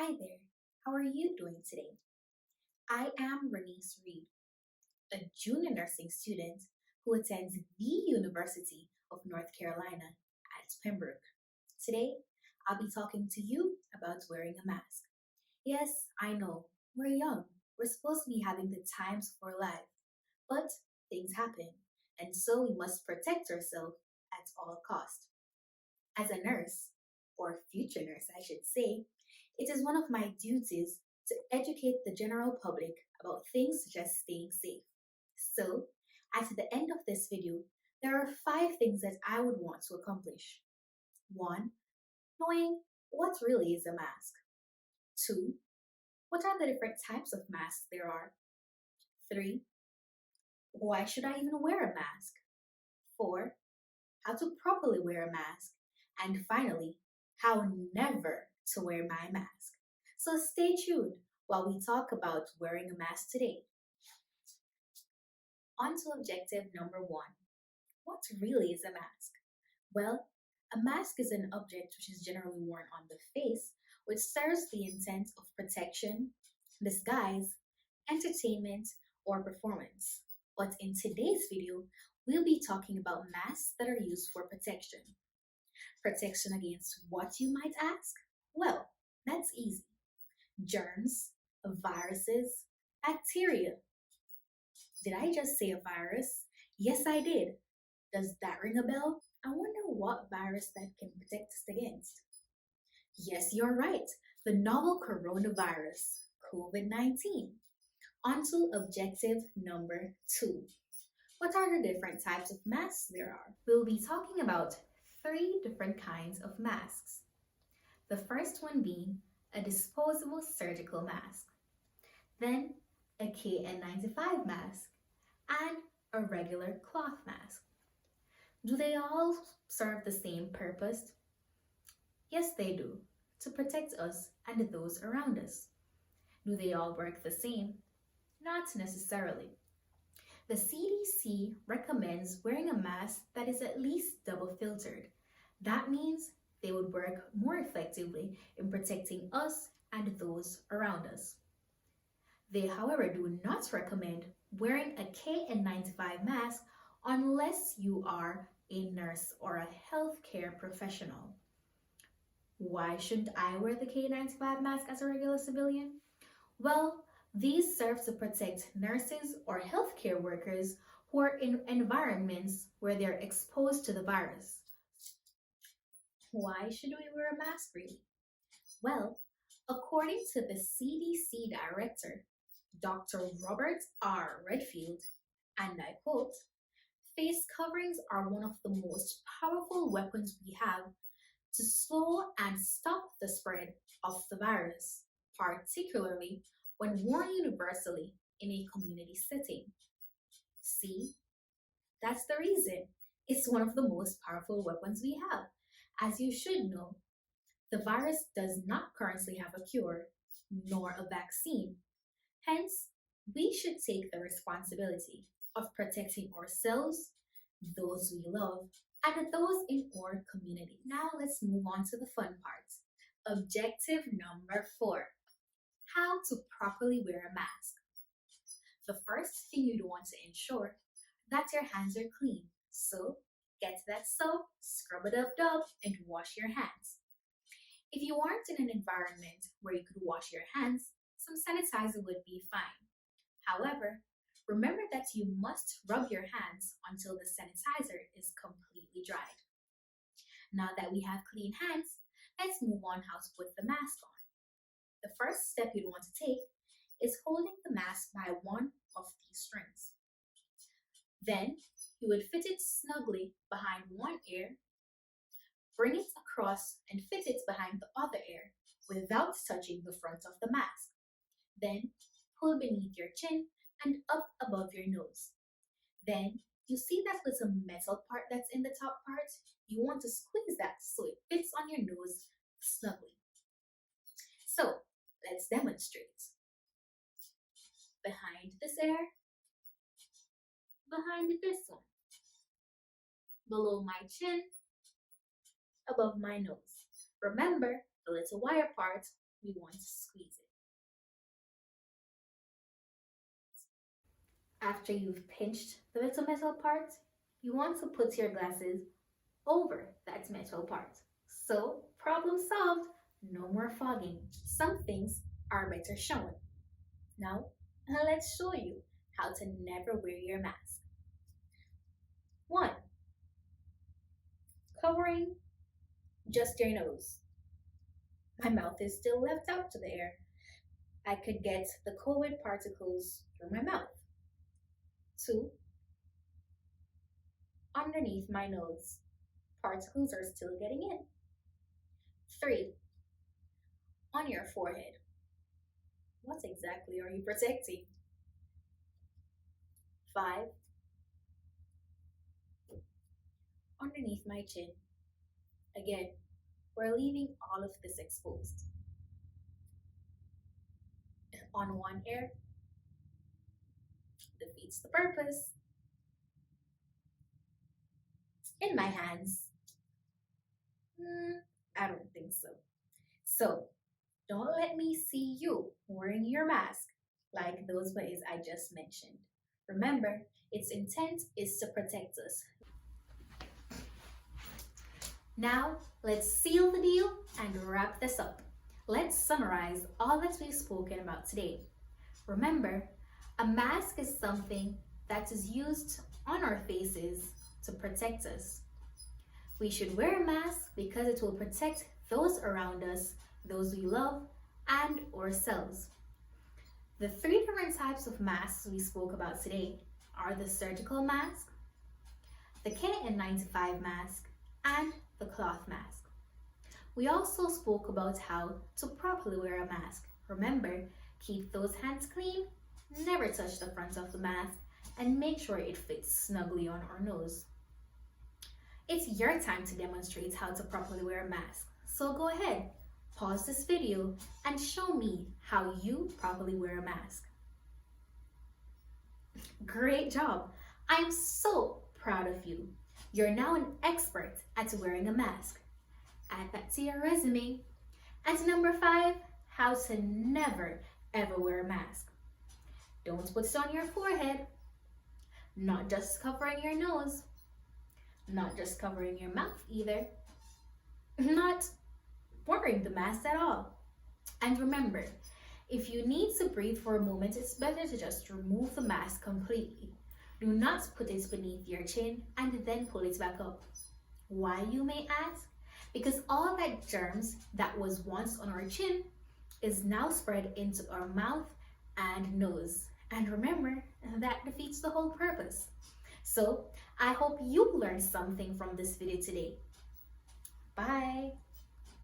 Hi there, how are you doing today? I am Ronice Reid, a junior nursing student who attends the University of North Carolina at Pembroke. Today, I'll be talking to you about wearing a mask. Yes, I know, we're young. We're supposed to be having the times of our life, but things happen, and so we must protect ourselves at all cost. As a nurse, or future nurse, I should say, it is one of my duties to educate the general public about things such as staying safe. So, at the end of this video, there are 5 things that I would want to accomplish. 1. Knowing what really is a mask. 2. What are the different types of masks there are? 3. Why should I even wear a mask? 4. How to properly wear a mask. And finally, how never to wear my mask. So stay tuned while we talk about wearing a mask today. On to objective number 1. What really is a mask? Well, a mask is an object which is generally worn on the face, which serves the intent of protection, disguise, entertainment, or performance. But in today's video, we'll be talking about masks that are used for protection. Protection against what, you might ask? Well, that's easy. Germs, viruses, bacteria. Did I just say a virus? Yes, I did. Does that ring a bell? I wonder what virus that can protect us against. Yes, you're right. The novel coronavirus, COVID-19. On to objective number 2. What are the different types of masks there are? We'll be talking about 3 different kinds of masks. The first one being a disposable surgical mask, then a KN95 mask, and a regular cloth mask. Do they all serve the same purpose? Yes, they do, to protect us and those around us. Do they all work the same? Not necessarily. The CDC recommends wearing a mask that is at least double filtered. That means they would work more effectively in protecting us and those around us. They, however, do not recommend wearing a KN95 mask unless you are a nurse or a healthcare professional. Why shouldn't I wear the KN95 mask as a regular civilian? Well, these serve to protect nurses or healthcare workers who are in environments where they're exposed to the virus. Why should we wear a mask really? Well, according to the CDC director, Dr. Robert R. Redfield, and I quote, face coverings are one of the most powerful weapons we have to slow and stop the spread of the virus, particularly when worn universally in a community setting. See, that's the reason. It's one of the most powerful weapons we have. As you should know, the virus does not currently have a cure nor a vaccine. Hence, we should take the responsibility of protecting ourselves, those we love, and those in our community. Now let's move on to the fun part. Objective number 4. How to properly wear a mask. The first thing you'd want to ensure that your hands are clean. So get that soap, scrub it up, and wash your hands. If you aren't in an environment where you could wash your hands, some sanitizer would be fine. However, remember that you must rub your hands until the sanitizer is completely dried. Now that we have clean hands, let's move on how to put the mask on. The first step you'd want to take is holding the mask by one of these strings. Then you would fit it snugly behind one ear, bring it across and fit it behind the other ear without touching the front of the mask. Then pull beneath your chin and up above your nose. Then you see that little metal part that's in the top part? You want to squeeze that so it fits on your nose snugly. So let's demonstrate. Behind this ear, behind this one, below my chin, above my nose. Remember, the little wire part we want to squeeze it. After you've pinched the little metal part, you want to put your glasses over that metal part. So, problem solved. No more fogging. Some things are better shown. Now, let's show you how to never wear your mask. 1. Covering just your nose. My mouth is still left out to the air. I could get the COVID particles through my mouth. 2. Underneath my nose. Particles are still getting in. 3. On your forehead. What exactly are you protecting? 5. Underneath my chin. Again, we're leaving all of this exposed. On one ear, defeats the purpose. In my hands, I don't think so. So, don't let me see you wearing your mask like those ways I just mentioned. Remember, its intent is to protect us. Now, let's seal the deal and wrap this up. Let's summarize all that we've spoken about today. Remember, a mask is something that is used on our faces to protect us. We should wear a mask because it will protect those around us, those we love, and ourselves. The 3 different types of masks we spoke about today are the surgical mask, the KN95 mask, and the cloth mask. We also spoke about how to properly wear a mask. Remember, keep those hands clean, never touch the front of the mask, and make sure it fits snugly on our nose. It's your time to demonstrate how to properly wear a mask. So go ahead, pause this video and show me how you properly wear a mask. Great job! I'm so proud of you. You're now an expert at wearing a mask. Add that to your resume. And number 5, how to never ever wear a mask. Don't put it on your forehead. Not just covering your nose. Not just covering your mouth either. Not wearing the mask at all. And remember, if you need to breathe for a moment, it's better to just remove the mask completely. Do not put it beneath your chin and then pull it back up. Why, you may ask? Because all that germs that was once on our chin is now spread into our mouth and nose. And remember, that defeats the whole purpose. So, I hope you learned something from this video today. Bye!